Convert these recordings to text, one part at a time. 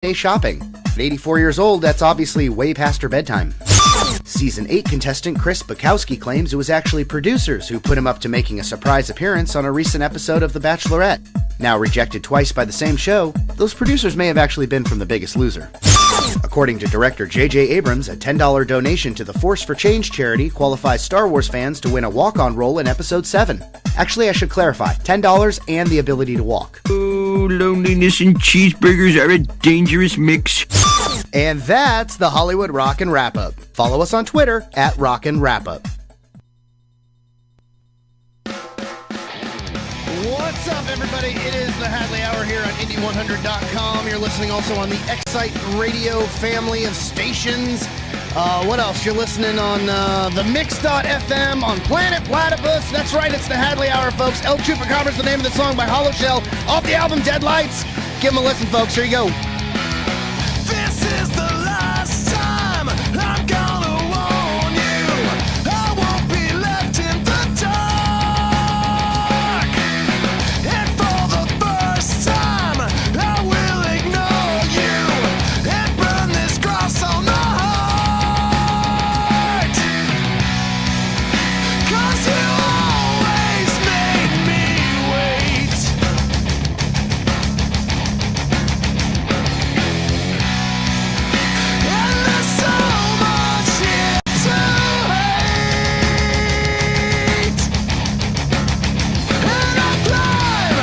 day shopping. At 84 years old, that's obviously way past her bedtime. Season 8 contestant Chris Bukowski claims it was actually producers who put him up to making a surprise appearance on a recent episode of The Bachelorette. Now rejected twice by the same show, those producers may have actually been from The Biggest Loser. According to director J.J. Abrams, a $10 donation to the Force for Change charity qualifies Star Wars fans to win a walk-on role in Episode 7. Actually, I should clarify, $10 and the ability to walk. Oh, loneliness and cheeseburgers are a dangerous mix. And that's the Hollywood Rockin' Wrap-Up. Follow us on Twitter at Rockin' Wrap-Up. What's up, everybody? It is the Hadley Hour here on Indy100.com. You're listening also on the Excite Radio family of stations. What else? You're listening on the Mix.fm, on Planet Platypus. That's right, it's the Hadley Hour, folks. El Chupacabra's the name of the song by Hollow Shell off the album Dead Lights. Give them a listen, folks. Here you go. This is the last time I'm gonna warn you. I won't be left in the dark. And for the first time, I will ignore you and burn this cross on the heart. 'Cause you always made me wait. And there's so much here to hate. And I climb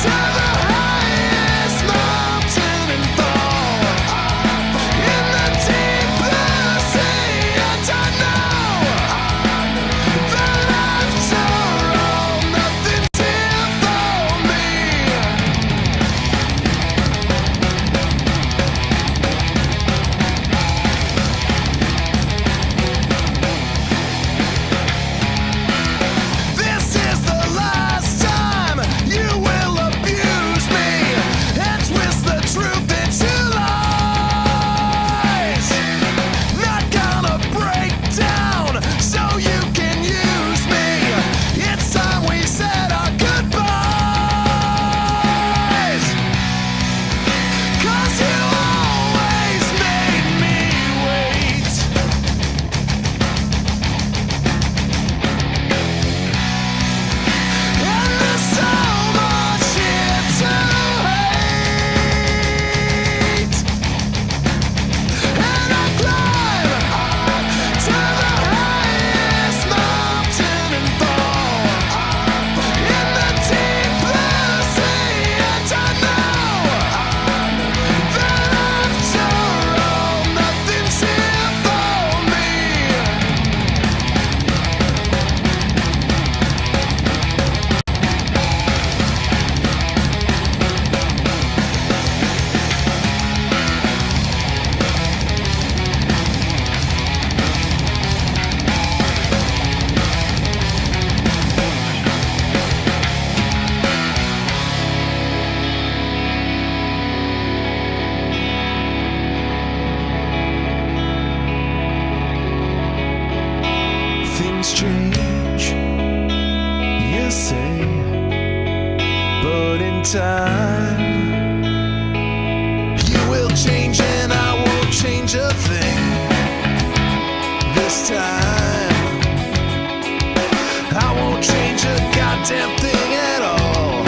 to the highest mountain and fall in the deep blue sea. And I know that after all, nothing's here for me. This is the last time you will abuse me and twist the truth into lies. Not gonna break down so you can use me. It's time we said our goodbyes. 'Cause you always made me wait. And there's so much here to hate. And I climb to the highest mountain and fall in the deep blue sea. And I know that after all, nothing's here for me. Things change, you say, but in time you will change and I won't change a thing. This time I won't change a goddamn thing at all.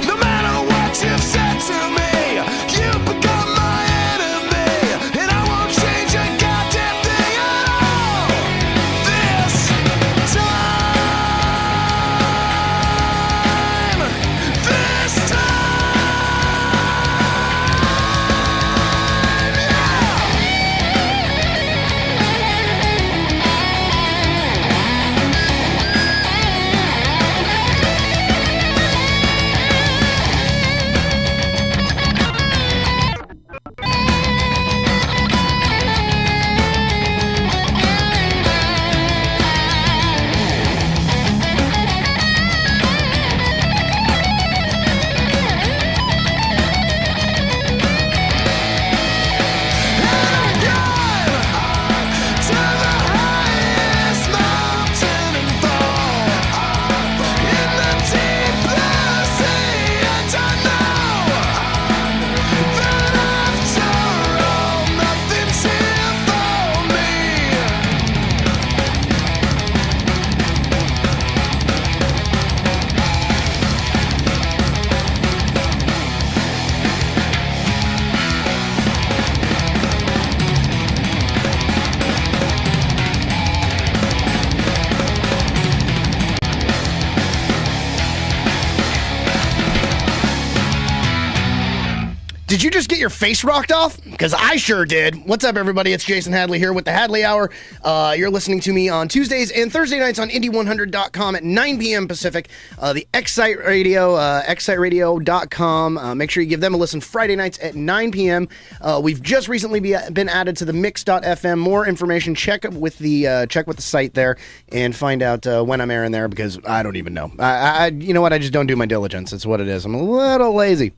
No matter what you've said to me, you've become my enemy, and I won't change a goddamn thing at all. This time, this Did you just get your face rocked off? Because I sure did. What's up, everybody? It's Jason Hadley here with the Hadley Hour. You're listening to me on Tuesdays and Thursday nights on Indie100.com at 9 p.m. Pacific. The Excite Radio, exciteradio.com. Make sure you give them a listen Friday nights at 9 p.m. We've just recently been added to the Mix.fm. More information, check with the site there and find out when I'm airing there, because I don't even know. You know what? I just don't do my diligence. It's what it is. I'm a little lazy.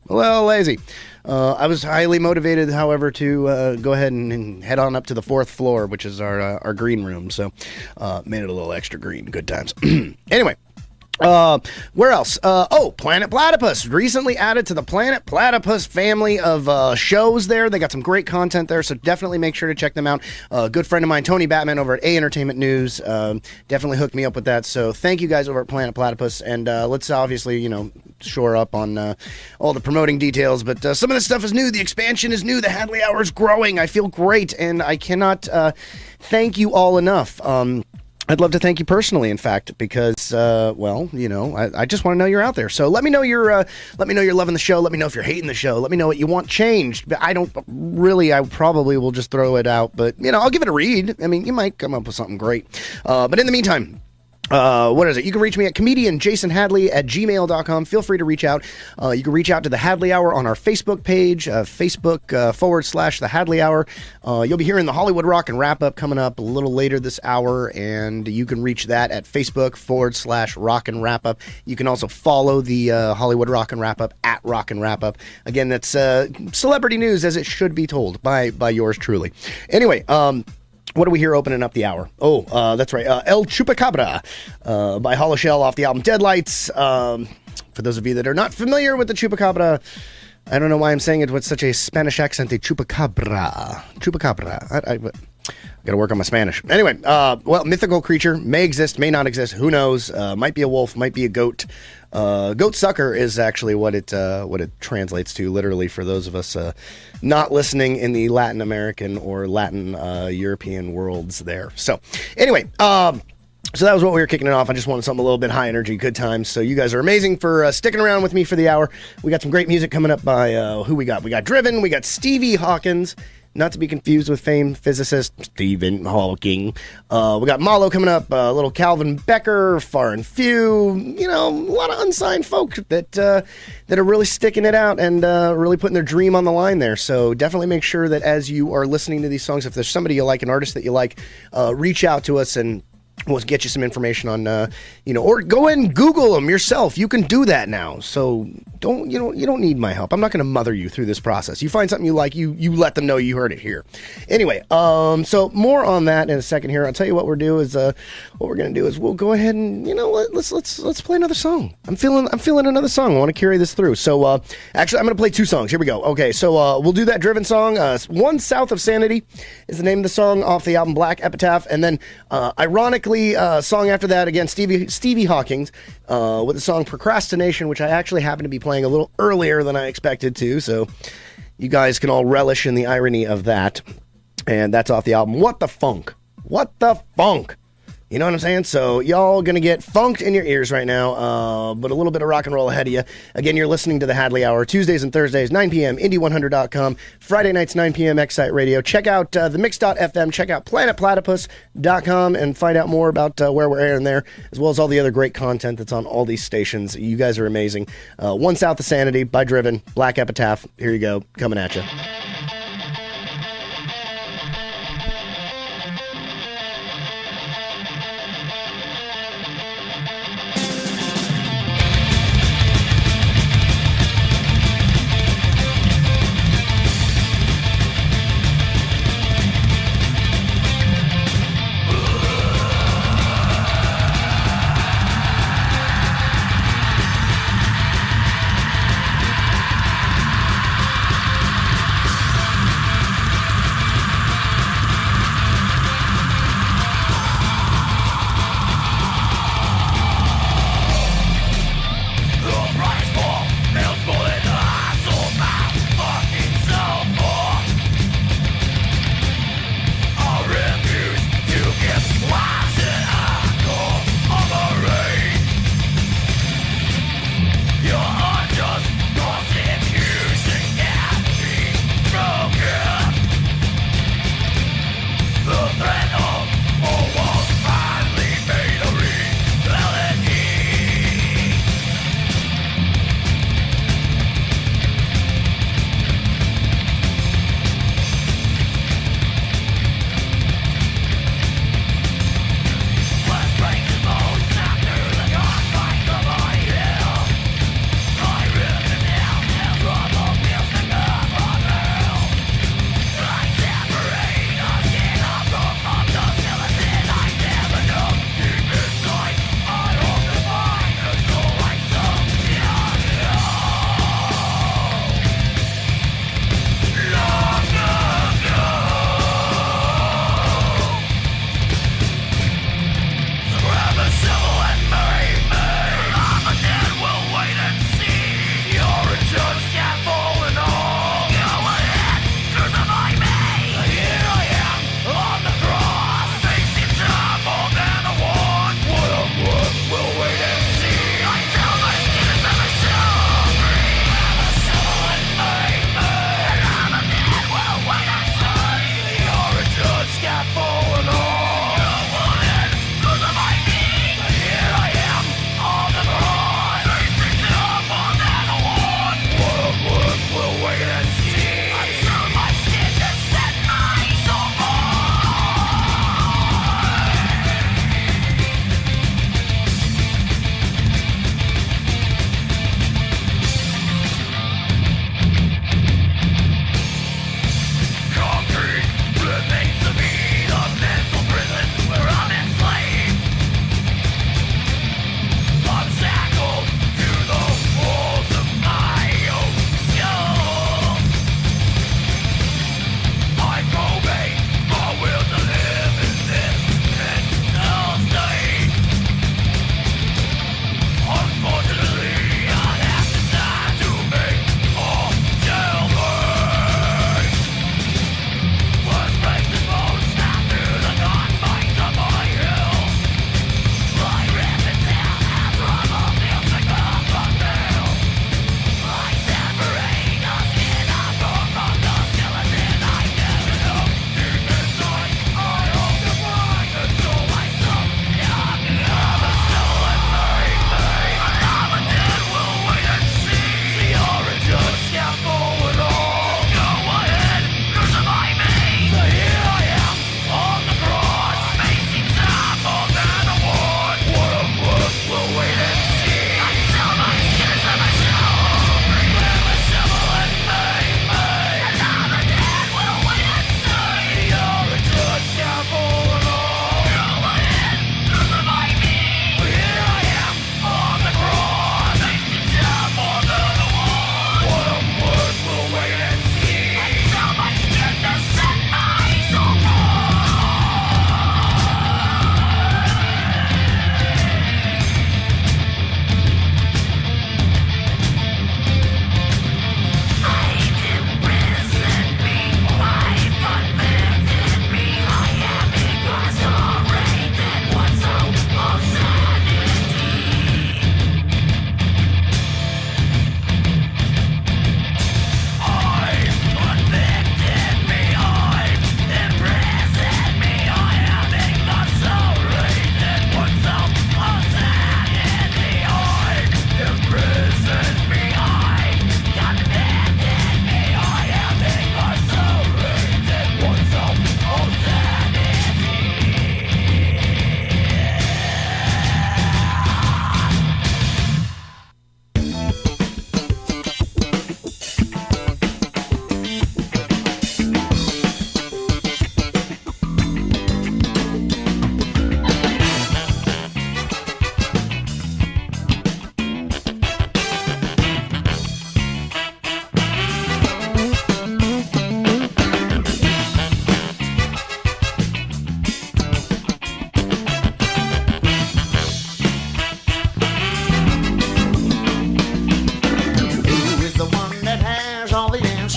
I was highly motivated, however, to go ahead and head on up to the 4th floor, which is our green room. So made it a little extra green. Good times. Anyway. Where else? Planet Platypus, recently added to the Planet Platypus family of shows there. They got some great content there, so definitely make sure to check them out. A good friend of mine, Tony Batman, over at A Entertainment News, definitely hooked me up with that. So thank you guys over at Planet Platypus, and let's obviously, shore up on all the promoting details, but some of this stuff is new. The expansion is new. The Hadley Hour is growing. I feel great, and I cannot thank you all enough. I'd love to thank you personally, in fact, because, I just want to know you're out there. So let me know you're loving the show. Let me know if you're hating the show. Let me know what you want changed. But I probably will just throw it out. But, I'll give it a read. I mean, you might come up with something great. But in the meantime, what is it? You can reach me at comedianjasonhadley@gmail.com. Feel free to reach out. You can reach out to the Hadley Hour on our Facebook page, Facebook.com/the Hadley Hour. You'll be hearing the Hollywood Rock and Wrap Up coming up a little later this hour, and you can reach that at Facebook.com/Rock and Wrap Up. You can also follow the Hollywood Rock and Wrap Up at Rock and Wrap Up. Again, that's celebrity news as it should be told by yours truly. Anyway, what do we hear opening up the hour? That's right. El Chupacabra by Hollow Shell off the album Deadlights. For those of you that are not familiar with the Chupacabra, I don't know why I'm saying it with such a Spanish accent. The Chupacabra. I got to work on my Spanish. Anyway, mythical creature. May exist, may not exist. Who knows? Might be a wolf, might be a goat. Goat sucker is actually what it translates to, literally, for those of us not listening in the Latin American or Latin European worlds there. So, anyway, so that was what we were kicking it off. I just wanted something a little bit high energy, good times. So you guys are amazing for sticking around with me for the hour. We got some great music coming up by who we got. We got Driven. We got Stevie Hawkins. Not to be confused with famed physicist Stephen Hawking. We got Malo coming up, a little Calvin Becker, Far and Few. A lot of unsigned folk that are really sticking it out and really putting their dream on the line there. So definitely make sure that as you are listening to these songs, if there's somebody you like, an artist that you like, reach out to us and we'll get you some information on, or go ahead and Google them yourself. You can do that now. So you don't need my help. I'm not going to mother you through this process. You find something you like, you let them know you heard it here. Anyway, so more on that in a second here. I'll tell you what we're going to do is we'll go ahead and, let's play another song. I'm feeling another song. I want to carry this through. So, actually, I'm going to play 2 songs. Here we go. Okay. So, we'll do that Driven song. One South of Sanity is the name of the song off the album Black Epitaph. And then, ironically, song after that, again, Stevie Hawkins, with the song Procrastination, which I actually happen to be playing a little earlier than I expected to, so you guys can all relish in the irony of that. And that's off the album What the Funk. You know what I'm saying? So y'all gonna get funked in your ears right now, but a little bit of rock and roll ahead of you. Again, you're listening to the Hadley Hour, Tuesdays and Thursdays, 9 p.m., Indie100.com, Friday nights, 9 p.m., Excite Radio. Check out the Mix.fm, check out PlanetPlatypus.com, and find out more about where we're airing there, as well as all the other great content that's on all these stations. You guys are amazing. One South of Sanity by Driven, Black Epitaph. Here you go, coming at you.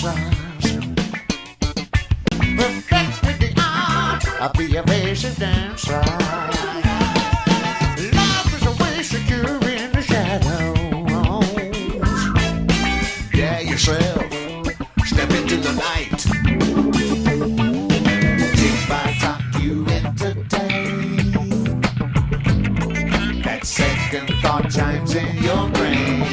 dancers perfected the art of the evasive dancer. Love is a way secure in the shadows. Dare yourself, step into the night. Tick by tock, you entertain. That second thought chimes in your brain.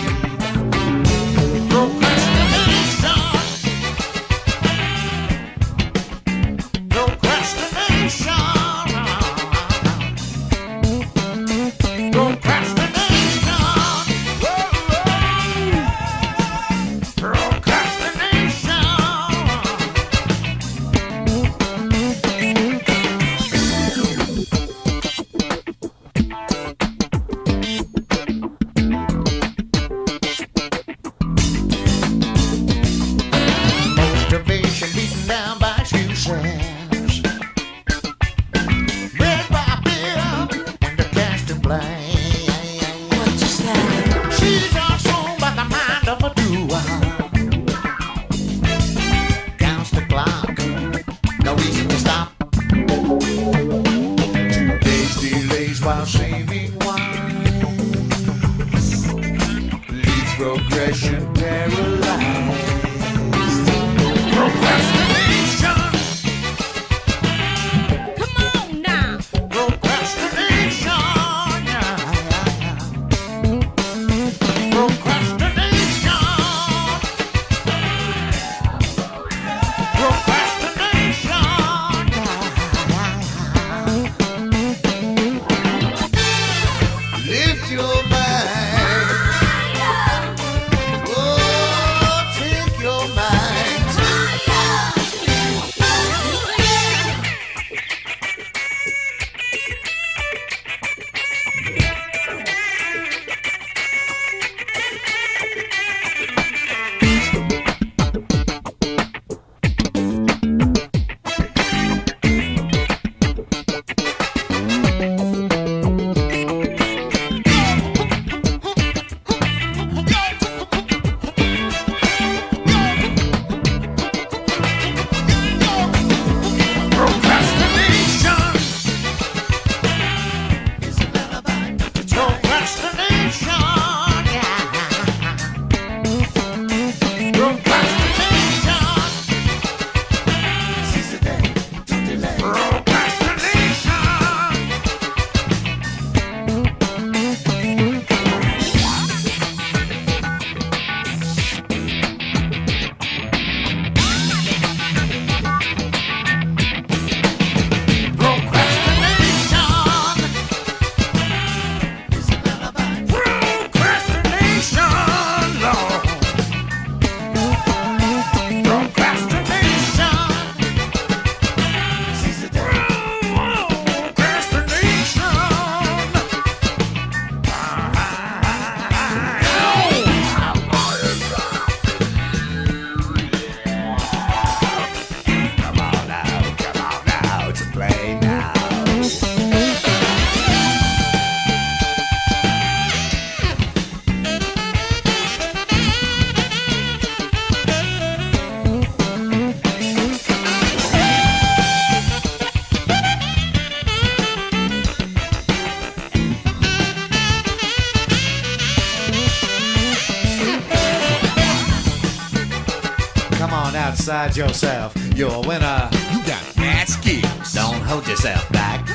Outside yourself, you're a winner. You got mad skills. Don't hold yourself back.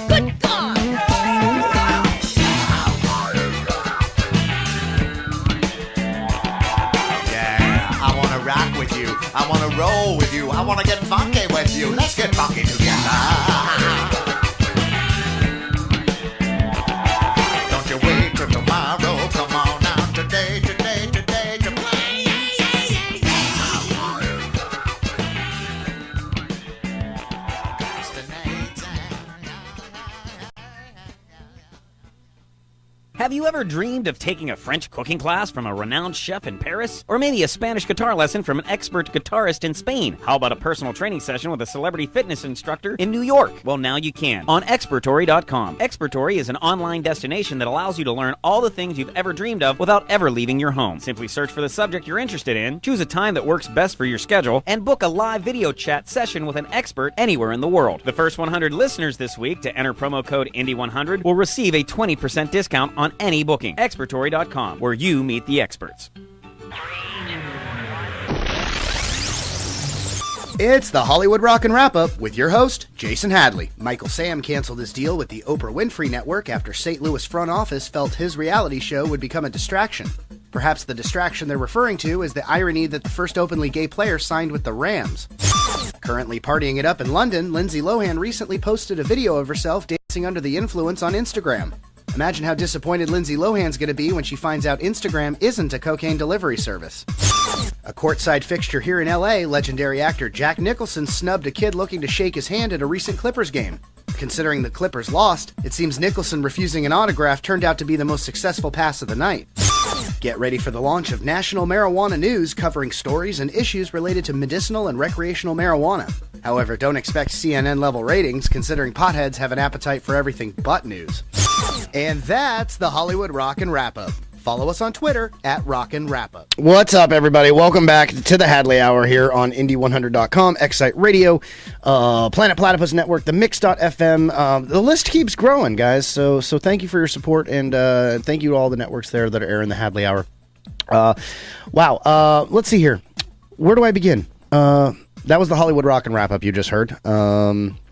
Good God! Yeah, I wanna rock with you. I wanna roll with you. I wanna get funky with you. Let's get funky together. Don't you wait till tomorrow. Come on out today, today, today to play. Have you ever dreamed of taking a French cooking class from a renowned chef in Paris? Or maybe a Spanish guitar lesson from an expert guitarist in Spain? How about a personal training session with a celebrity fitness instructor in New York? Well, now you can on Expertory.com. Expertory is an online destination that allows you to learn all the things you've ever dreamed of without ever leaving your home. Simply search for the subject you're interested in, choose a time that works best for your schedule, and book a live video chat session with an expert anywhere in the world. The first 100 listeners this week to enter promo code Indy100 will receive a 20% discount on any booking. Expertory.com, where you meet the experts. It's the Hollywood Rockin' Wrap-Up with your host, Jason Hadley. Michael Sam canceled his deal with the Oprah Winfrey Network after St. Louis front office felt his reality show would become a distraction. Perhaps the distraction they're referring to is the irony that the first openly gay player signed with the Rams. Currently partying it up in London, Lindsay Lohan recently posted a video of herself dancing under the influence on Instagram. Imagine how disappointed Lindsay Lohan's going to be when she finds out Instagram isn't a cocaine delivery service. A courtside fixture here in LA, legendary actor Jack Nicholson snubbed a kid looking to shake his hand at a recent Clippers game. Considering the Clippers lost, it seems Nicholson refusing an autograph turned out to be the most successful pass of the night. Get ready for the launch of National Marijuana News, covering stories and issues related to medicinal and recreational marijuana. However, don't expect CNN-level ratings, considering potheads have an appetite for everything but news. And that's the Hollywood Rockin' Wrap-Up. Follow us on Twitter at Rockin' Wrap-Up. What's up, everybody? Welcome back to the Hadley Hour here on Indy100.com, Excite Radio, Planet Platypus Network, the Mix.fm. The list keeps growing, guys, so thank you for your support, and thank you to all the networks there that are airing the Hadley Hour. Wow. Let's see here. Where do I begin? That was the Hollywood Rockin' Wrap-Up you just heard.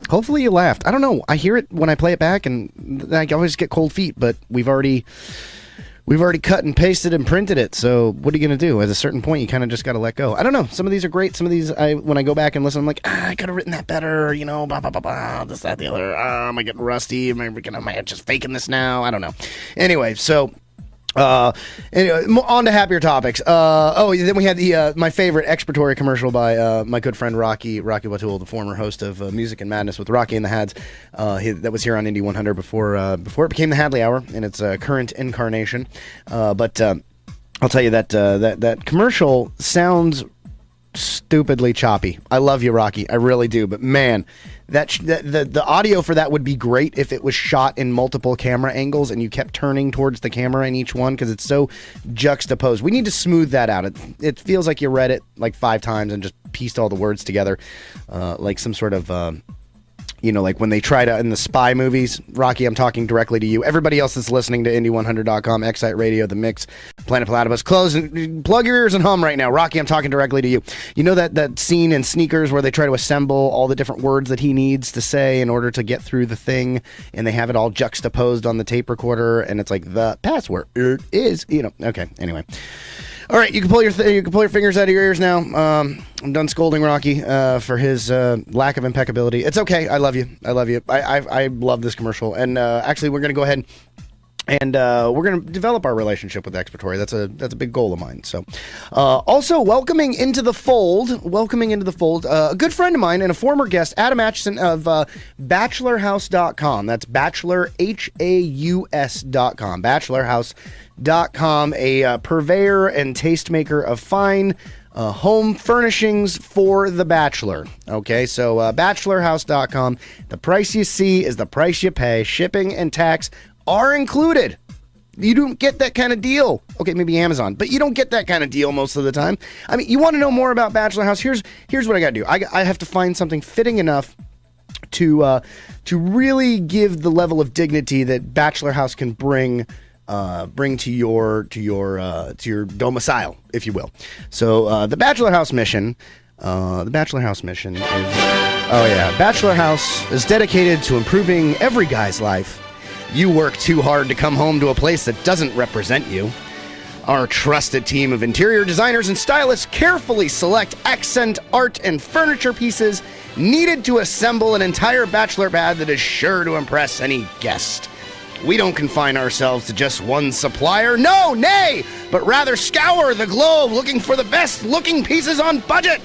Hopefully you laughed. I don't know. I hear it when I play it back, and I always get cold feet, but we've already cut and pasted and printed it, so what are you going to do? At a certain point, you kind of just got to let go. I don't know. Some of these are great. Some of these, when I go back and listen, I'm like, I could have written that better, blah, blah, blah, blah, this, that, the other. Am I getting rusty? Am I just faking this now? I don't know. Anyway, so... anyway, on to happier topics. Then we had my favorite Expertory commercial by my good friend Rocky Watul, the former host of Music and Madness with Rocky and the Hads. That was here on Indy 100 before it became the Hadley Hour in its current incarnation. But I'll tell you that commercial sounds stupidly choppy. I love you, Rocky. I really do. But man, the audio for that would be great if it was shot in multiple camera angles and you kept turning towards the camera in each one, because it's so juxtaposed. We need to smooth that out. It feels like you read it like 5 times and just pieced all the words together, like some sort of... like when they try to, in the spy movies, Rocky, I'm talking directly to you. Everybody else that's listening to Indy100.com, Excite Radio, The Mix, Planet Platypus, close and plug your ears and hum right now. Rocky, I'm talking directly to you. You know that scene in Sneakers where they try to assemble all the different words that he needs to say in order to get through the thing, and they have it all juxtaposed on the tape recorder, and it's like, the password is, okay, anyway. All right, you can pull your fingers out of your ears now. I'm done scolding Rocky for his lack of impeccability. It's okay. I love you. I love this commercial. And actually, we're going to go ahead and we're going to develop our relationship with Expertory. That's a big goal of mine. So, also welcoming into the fold, a good friend of mine and a former guest, Adam Atchison of BachelorHouse.com. That's Bachelor, HAUS.com. BachelorHouse.com, a purveyor and tastemaker of fine home furnishings for the bachelor. Okay, so BachelorHouse.com. The price you see is the price you pay. Shipping and tax are included. You don't get that kind of deal. Okay, maybe Amazon, but you don't get that kind of deal most of the time. I mean, you want to know more about Bachelor House? Here's what I got to do. I have to find something fitting enough to really give the level of dignity that Bachelor House can bring to your domicile, if you will. So the Bachelor House mission is Bachelor House is dedicated to improving every guy's life. You work too hard to come home to a place that doesn't represent you. Our trusted team of interior designers and stylists carefully select accent art and furniture pieces needed to assemble an entire bachelor pad that is sure to impress any guest. We don't confine ourselves to just one supplier, no, nay, but rather scour the globe looking for the best looking pieces on budget.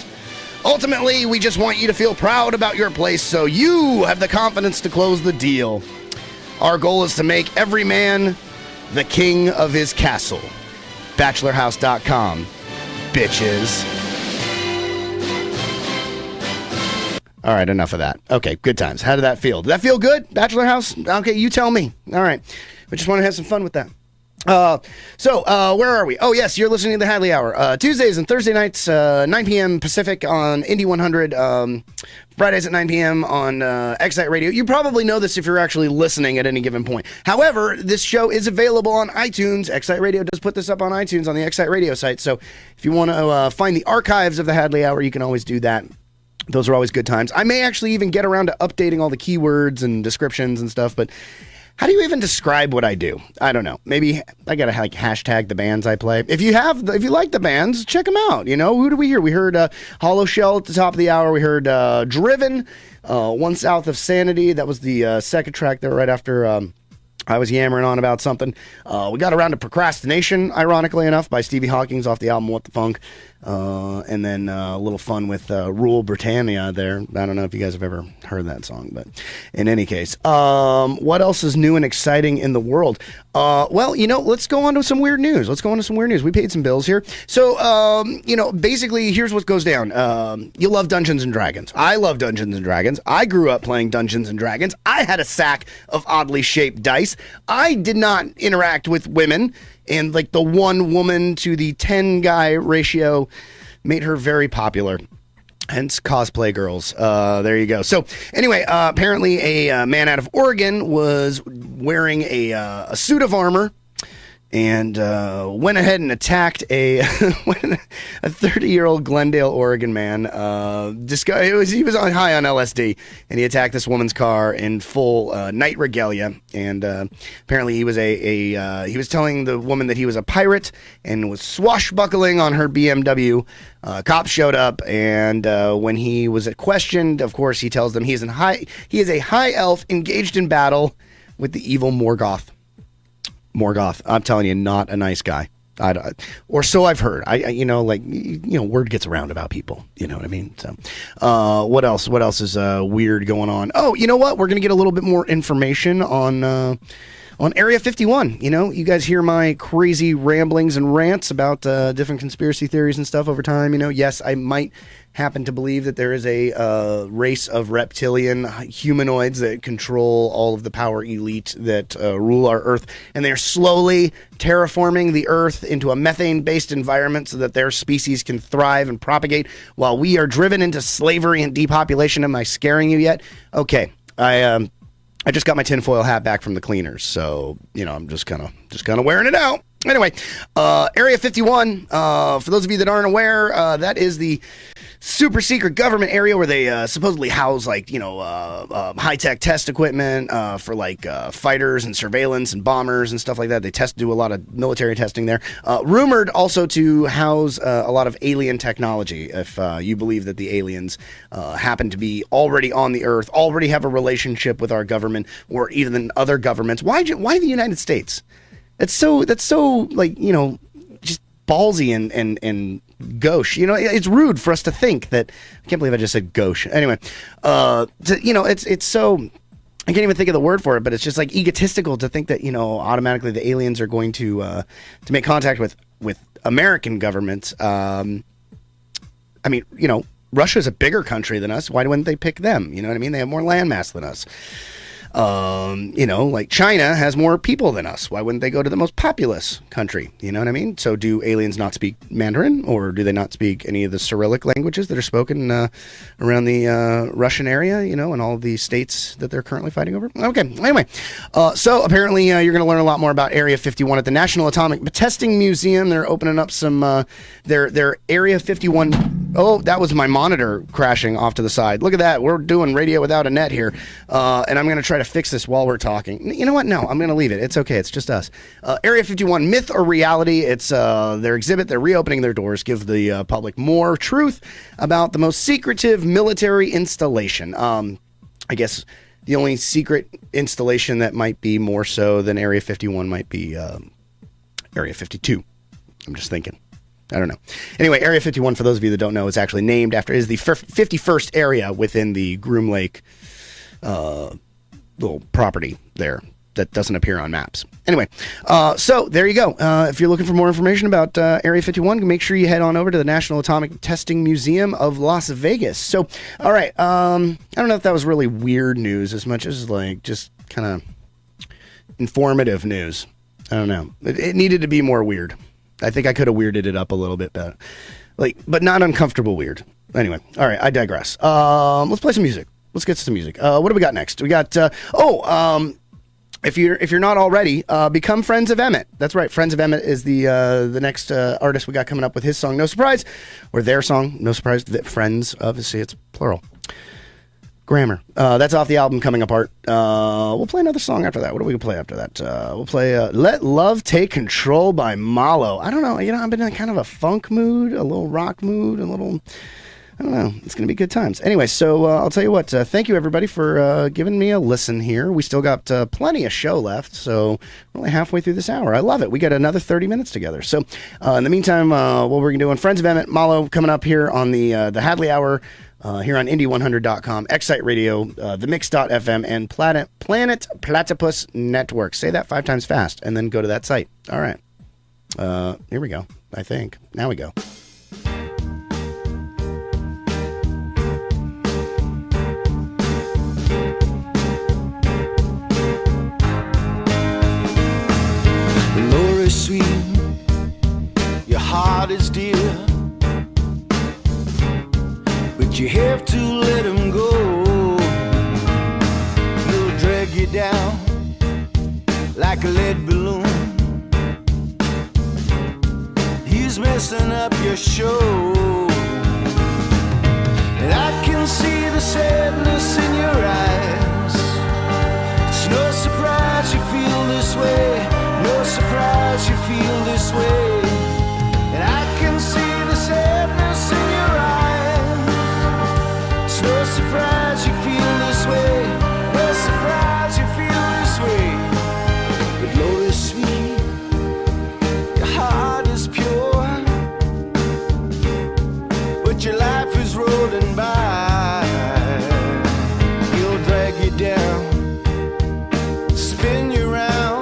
Ultimately, we just want you to feel proud about your place so you have the confidence to close the deal. Our goal is to make every man the king of his castle. BachelorHouse.com, bitches. All right, enough of that. Okay, good times. How did that feel? Did that feel good, Bachelor House? Okay, you tell me. All right. We just want to have some fun with that. So where are we? Oh, yes, you're listening to the Hadley Hour. Tuesdays and Thursday nights, 9 p.m. Pacific on Indy 100. Fridays at 9 p.m. on Excite Radio. You probably know this if you're actually listening at any given point. However, this show is available on iTunes. Excite Radio does put this up on iTunes on the Excite Radio site. So if you want to find the archives of the Hadley Hour, you can always do that. Those are always good times. I may actually even get around to updating all the keywords and descriptions and stuff, but how do you even describe what I do? I don't know. Maybe I gotta like hashtag the bands I play. If you like the bands, check them out. You know, who do we hear? We heard Hollow Shell at the top of the hour. We heard Driven, One South of Sanity. That was the second track there right after I was yammering on about something. We got around to Procrastination, ironically enough, by Stevie Hawkins off the album What the Funk. And then a little fun with Rule Britannia there. I don't know if you guys have ever heard that song, but in any case, what else is new and exciting in the world? Well, you know, let's go on to some weird news. We paid some bills here. So, you know, basically, here's what goes down. You love Dungeons and Dragons. I love Dungeons and Dragons. I grew up playing Dungeons and Dragons. I had a sack of oddly shaped dice. I did not interact with women. And like the 1 woman to the 10 guy ratio made her very popular. Hence cosplay girls. There you go. So anyway, apparently a man out of Oregon was wearing a suit of armor and went ahead and attacked a 30-year-old Glendale, Oregon man. He was high on LSD, and he attacked this woman's car in full night regalia. And apparently, he was he was telling the woman that he was a pirate and was swashbuckling on her BMW. Cops showed up, and when he was questioned, of course, he tells them he is a high elf engaged in battle with the evil Morgoth. I'm telling you, not a nice guy. Or so I've heard. Word gets around about people. You know what I mean? So, what else? What else is weird going on? Oh, you know what? We're gonna get a little bit more information on Area 51. You know, you guys hear my crazy ramblings and rants about different conspiracy theories and stuff over time. You know, yes, I might happen to believe that there is a race of reptilian humanoids that control all of the power elite that rule our Earth, and they're slowly terraforming the Earth into a methane-based environment so that their species can thrive and propagate while we are driven into slavery and depopulation. Am I scaring you yet? Okay, I just got my tinfoil hat back from the cleaners, so you know I'm just kind of wearing it out. Anyway, Area 51. For those of you that aren't aware, that is the super secret government area where they supposedly house high-tech test equipment for fighters and surveillance and bombers and stuff like that. They do a lot of military testing there. Rumored also to house a lot of alien technology. If you believe that the aliens happen to be already on the Earth, already have a relationship with our government or even other governments. Why the United States? That's so just ballsy and gauche. You know, it's rude for us to think that. I can't believe I just said gauche. Anyway, it's so. I can't even think of the word for it, but it's just like egotistical to think that, you know, automatically the aliens are going to make contact with American governments. I mean, you know, Russia's a bigger country than us. Why wouldn't they pick them? You know what I mean? They have more landmass than us. Like China has more people than us. Why wouldn't they go to the most populous country? You know what I mean? So do aliens not speak Mandarin, or do they not speak any of the Cyrillic languages that are spoken around the Russian area, you know, and all of the states that they're currently fighting over? Okay, anyway. So apparently you're going to learn a lot more about Area 51 at the National Atomic Testing Museum. They're opening up some, their Area 51. Oh, that was my monitor crashing off to the side. Look at that. We're doing radio without a net here. And I'm going to try to fix this while we're talking. You know what? No, I'm going to leave it. It's okay. It's just us. Area 51, myth or reality? It's their exhibit. They're reopening their doors, give the public more truth about the most secretive military installation. I guess the only secret installation that might be more so than Area 51 might be Area 52. I'm just thinking. I don't know. Anyway, Area 51, for those of you that don't know, is actually named after, is the 51st area within the Groom Lake little property there. that doesn't appear on maps. Anyway, so there you go. If you're looking for more information about Area 51, make sure you head on over to the National Atomic Testing Museum of Las Vegas. So, all right, I don't know if that was really weird news as much as like just kind of informative news. I don't know. It needed to be more weird. I think I could have weirded it up a little bit better, but not uncomfortable weird. Anyway, all right, I digress. Let's play some music. Let's get to some music. What do we got next? We got if you're not already, become friends of Emmett. That's right. Friends of Emmett is the next artist we got coming up with his song No Surprise, or their song No Surprise. Friends of, see, it's plural. Grammar. That's off the album Coming Apart. We'll play another song after that. What are we gonna play after that? We'll play Let Love Take Control by Malo. I don't know. I've been in kind of a funk mood, a little rock mood, a little, I don't know. It's going to be good times. Anyway, so I'll tell you what. Thank you, everybody, for giving me a listen here. We still got plenty of show left, so we're only halfway through this hour. I love it. We got another 30 minutes together. So in the meantime, what we're going to do on Friends of Emmett, Malo coming up here on the Hadley Hour, here on Indie100.com, Excite Radio, the Mix.fm, and Planet Platypus Network. Say that 5 times fast, and then go to that site. All right. Here we go, I think. Now we go. Sweet, your heart is dear, but you have to let him go. He'll drag you down like a lead balloon. He's messing up your show, and I can see the sadness in your eyes. It's no surprise you feel this way. No surprise you feel this way, and I can see the sadness in your eyes. It's no surprise you feel this way, no surprise you feel this way. But Lord is sweet, your heart is pure, but your life is rolling by. He'll drag you down, spin you round.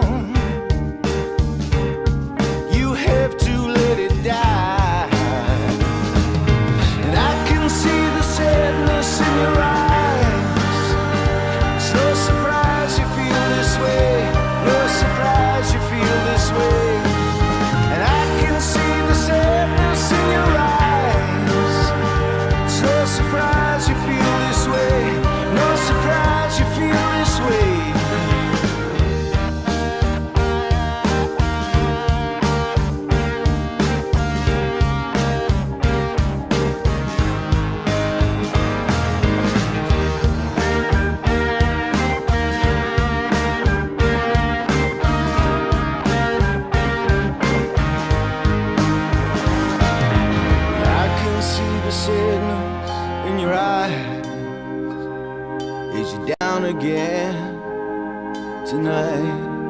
Again tonight,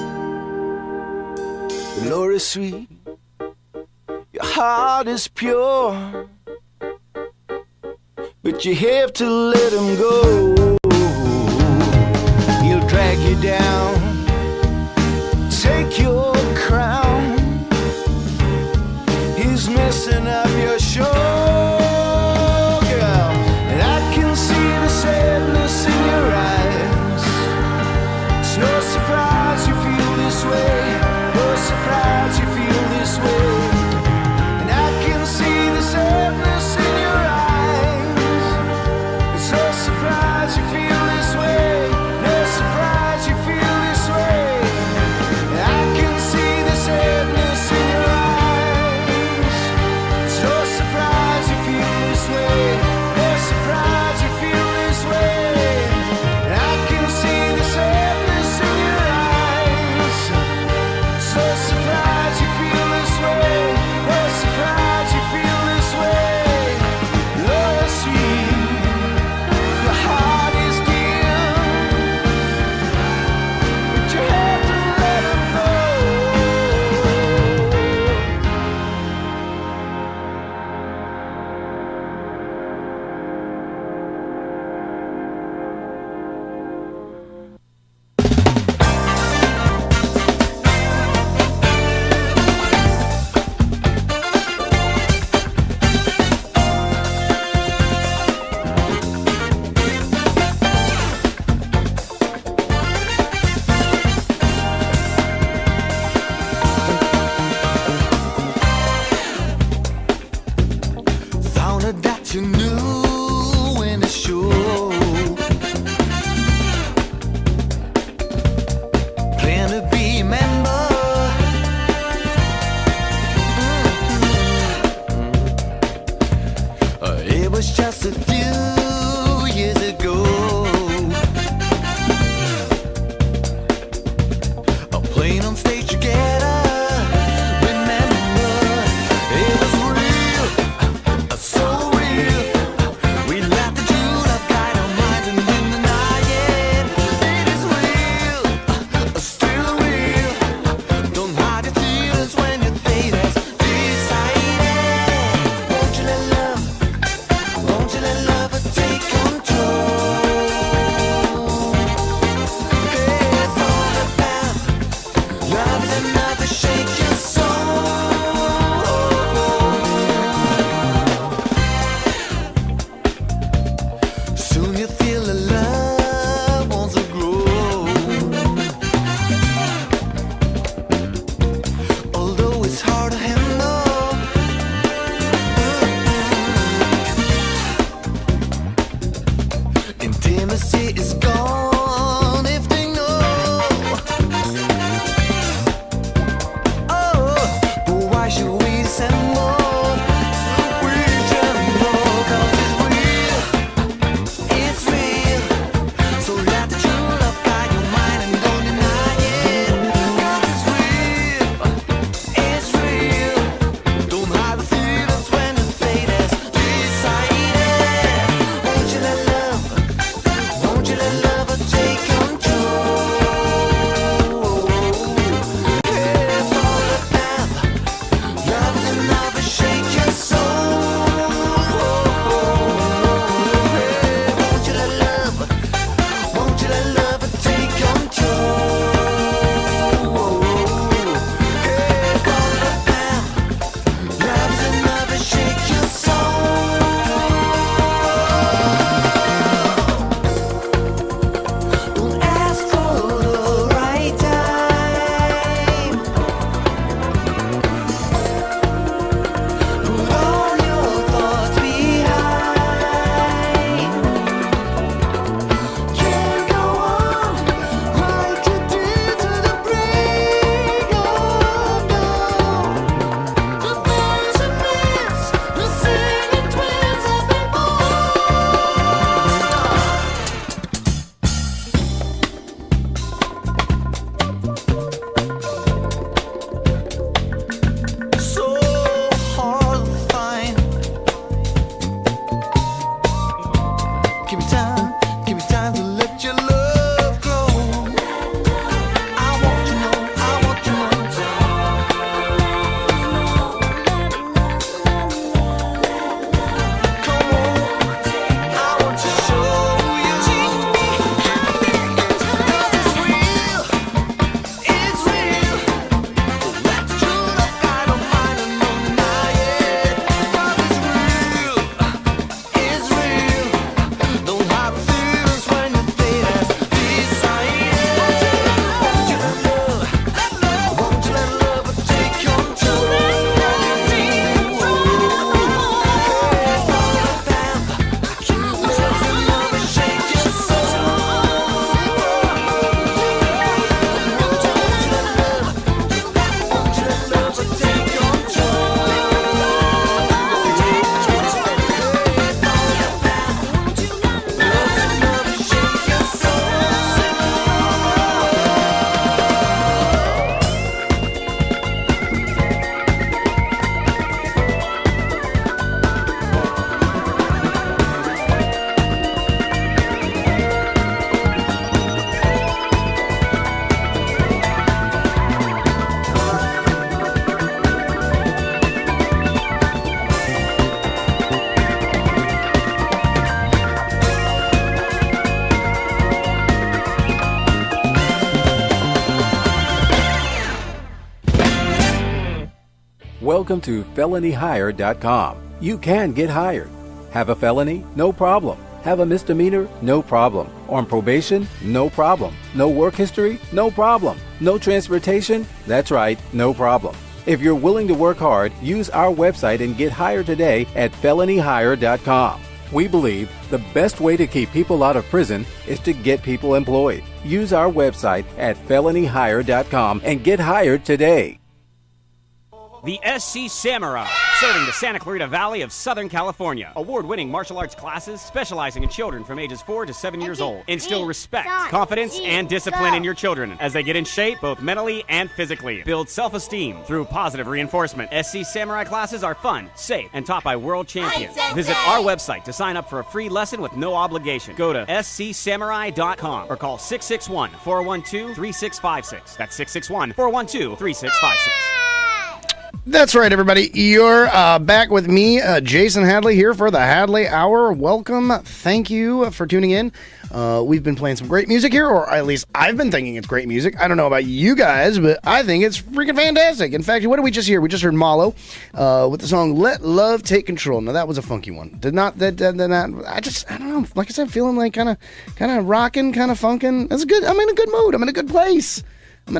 the Lord is sweet, your heart is pure, but you have to let him go. He'll drag you down, take your crown. He's messing up your show, girl, and I can see the sadness in your eyes. No surprise you feel this way, no surprise you feel this way, and I can see the sadness in your eyes. It's no surprise you feel this way, no surprise you feel show. Plan to be a member. It was just a few years ago. Playing on stage together. Remember, it was real, so real. We laughed at you, love guide our minds and didn't deny it. It is real, still real. Don't hide your feelings when your fate has decided. Won't you let love take control? It's all about love is enough to shake your soul. Soon you'll feel the love wants to grow. Although it's hard to handle, intimacy is gone if they know. Oh, but why should we assemble? We tremble 'cause it's real. So let the true love guide your mind and don't deny it. 'Cause it's real. Don't hide the feelings when the fate has decided. Won't you let love take control? It's all about love is enough to shake your soul. Won't you let love take control? It's all about love is enough to shake your soul. Don't ask for the right time. Put all your thoughts behind. Can't go on like you did to the break of dawn. The birds and bees, the singing twins have been born. So hard to find. Give me time to let your love grow. I want you know. Come on, I want to show you. 'Cause it's real. Let the true love guide our mind and don't deny it. 'Cause it's real. Don't hide the feelings when your fate has decided. Won't you let love take control? It's all about love enough to shake your soul. Won't you let love take control? It's all about love enough to shake your soul. Welcome to felonyhire.com. You can get hired. Have a felony? No problem. Have a misdemeanor? No problem. On probation? No problem. No work history? No problem. No transportation? That's right, no problem. If you're willing to work hard, use our website and get hired today at felonyhire.com. We believe the best way to keep people out of prison is to get people employed. Use our website at felonyhire.com and get hired today. The SC Samurai, serving the Santa Clarita Valley of Southern California. Award-winning martial arts classes specializing in children from ages 4 to 7 years old. Instill respect, confidence, and discipline in your children as they get in shape both mentally and physically. Build self-esteem through positive reinforcement. SC Samurai classes are fun, safe, and taught by world champions. Visit our website to sign up for a free lesson with no obligation. Go to scsamurai.com or call 661-412-3656. That's 661-412-3656. That's right, everybody. You're back with me, Jason Hadley, here for the Hadley Hour. Welcome. Thank you for tuning in. We've been playing some great music here, or at least I've been thinking it's great music. I don't know about you guys, but I think it's freaking fantastic. In fact, what did we just hear? We just heard Malo with the song "Let Love Take Control." Now that was a funky one. I don't know. Like I said, feeling like kind of rocking, kind of funkin'. That's good. I'm in a good mood. I'm in a good place. I'm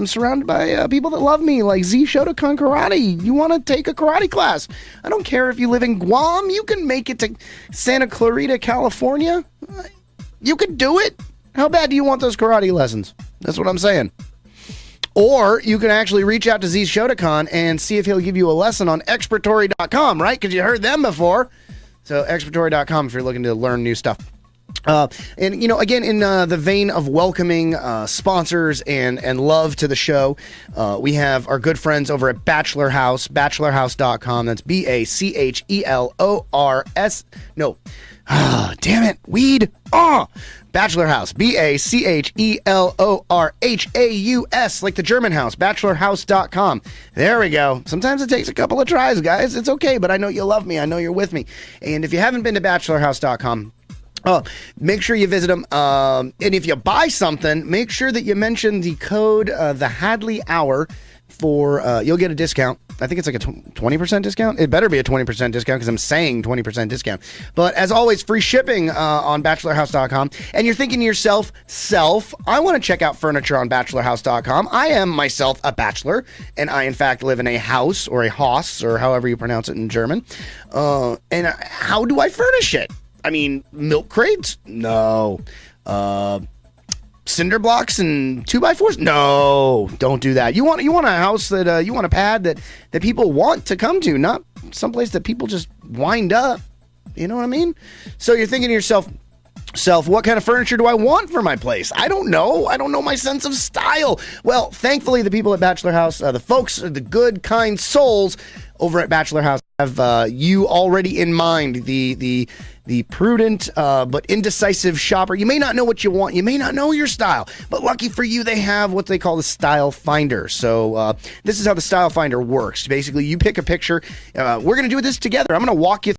surrounded by people that love me, like Z Shotokan Karate. You want to take a karate class? I don't care if you live in Guam. You can make it to Santa Clarita, California. You could do it. How bad do you want those karate lessons? That's what I'm saying. Or you can actually reach out to Z Shotokan and see if he'll give you a lesson on expertory.com, right? Because you heard them before. So expertory.com if you're looking to learn new stuff. And, you know, again, in the vein of welcoming sponsors and love to the show, we have our good friends over at Bachelor House, bachelorhouse.com. That's BACHELORS. No. Damn it. Weed. Bachelor House. BACHELORHAUS, like the German house. Bachelorhouse.com. There we go. Sometimes it takes a couple of tries, guys. It's okay, but I know you love me. I know you're with me. And if you haven't been to bachelorhouse.com, make sure you visit them. And if you buy something, make sure that you mention the code, the Hadley Hour, for you'll get a discount. I think it's like a 20% discount. It better be a 20% discount because I'm saying 20% discount. But as always, free shipping on bachelorhouse.com. And you're thinking to yourself, I want to check out furniture on bachelorhouse.com. I am myself a bachelor, and I, in fact, live in a house or a Haus, or however you pronounce it in German. And how do I furnish it? I mean, milk crates? No. Cinder blocks and 2x4s? No, don't do that. You want a house that you want a pad that people want to come to, not someplace that people just wind up. You know what I mean? So you're thinking to yourself, what kind of furniture do I want for my place? I don't know. I don't know my sense of style. Well, thankfully, the people at Bachelor House, the folks, the good, kind souls over at Bachelor House have you already in mind. The prudent but indecisive shopper. You may not know what you want. You may not know your style. But lucky for you, they have what they call the Style Finder. So this is how the Style Finder works. Basically, you pick a picture. We're going to do this together. I'm going to walk you